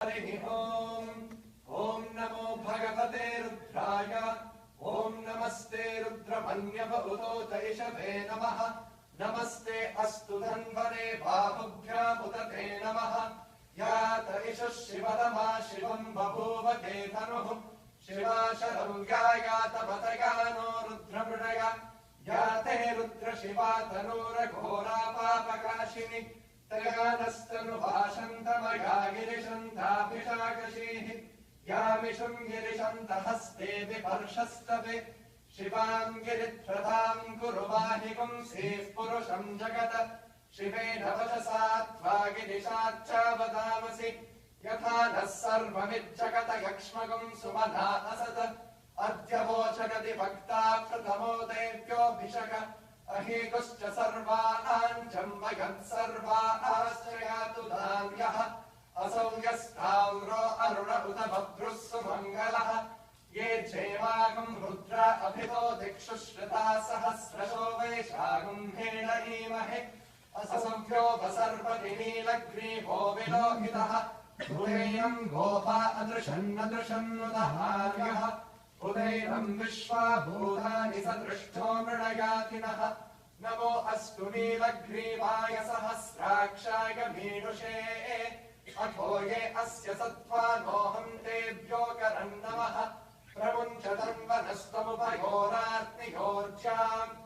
ॐ नमो भगवते रुद्राय ॐ नमस्ते रुद्रमन्यवभूतैषवे नमः नमस्ते अस्तु धन्वने बाहुभ्यामुत ते नमः या तैषः शिवतमा शिवम् बभूव ते धनुः शिवा शरं यातपतया नो रुद्रमृडया या ते रुद्र शिवा तनूरघोरा पापकाशिनि त्रयानस्तनुभाषन्तमया गिरिशन्ताभिषाकशीः यामिषुम् गिरिशन्तहस्ते विपर्षस्तवे शिवाम् गिरिध्रताम् कुरु वाहिपुंसीः पुरुषम् जगत शिवेन वचसा त्वा गिरिशाच्चावदामसि यथा नः सर्वमिज्जगत यक्ष्मगुम् सुमना असत अद्य वोचगति भक्ता प्रथमो देव्योऽभिषक अहेकुश्च सर्वाञ्जम्बयत् सर्वाश्रयातु धान्यः असौ यस्ताम्रो अरुण उत बभ्रुः सुमङ्गलः ये क्षेमागम् रुद्र अभितो दिक्षु श्रुता सहस्रशो वैशागम् हेणीमहे असंख्यो वसर्पति नीलग्रीवो विलोहितः भूयम् गोपा अदृशन्नदृशन्नुदहार्यः उदैरम् विश्वा भूतानि सदृष्टो मृणयातिनः नमो अस्तु नीलग्रीवाय सहस्राक्षाय मीनुषे अथो ये अस्य सत्त्वानोऽहम् तेभ्यो करम् नमः प्रमुञ्चतन्वनस्तमुभयोरात्नियोर्ज्याम्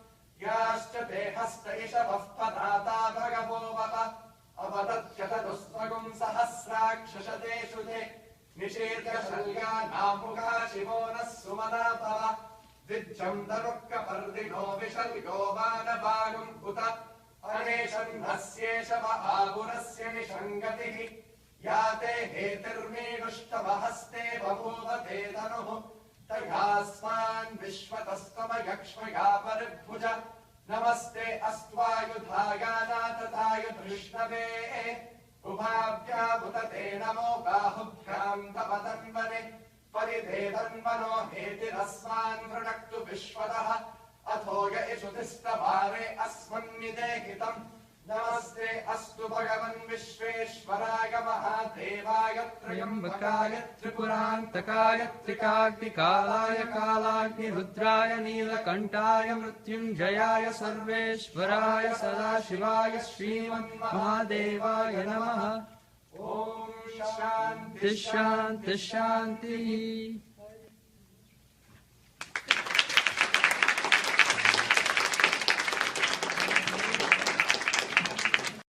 याश्च ते हस्तैषवः पदाता भगवो वप अवदत्यतदुस्त्वगुम् सहस्राक्षशतेषु ते निशीर्घशल्या नामुखा शिवो नः सुमना भव द्विज्जम् तरुक्कपर्दिनो विशल्यो वानबागुम् उत अनेशन्नस्येष महापुरस्य निषङ्गतिः या ते हेतिर्मीनुष्टवहस्ते बभूव ते धनुः तयास्मान् विश्वतस्तमयक्ष्मया परिभुज नमस्ते अस्त्वायुधायानाथताय धृष्णवे उभाभ्यामुत ते नमो बाहुभ्याम् तव तन्वने परिधेदन्वनो हेतिरस्मान् वृणक्तु विश्वतः अथो य इषुतिस्तवारे अस्मन्निदेहितम् नमस्ते अस्तु भगवन् विश्वेश्वराय महादेवाय त्र्यम्बकाय त्रिपुरान्तकाय त्रिकाग्निकालाय कालाग्निरुद्राय नीलकण्ठाय मृत्युञ्जयाय सर्वेश्वराय सदाशिवाय श्रीमन्महादेवाय नमः। ॐ शान्ति शान्ति शान्तिः।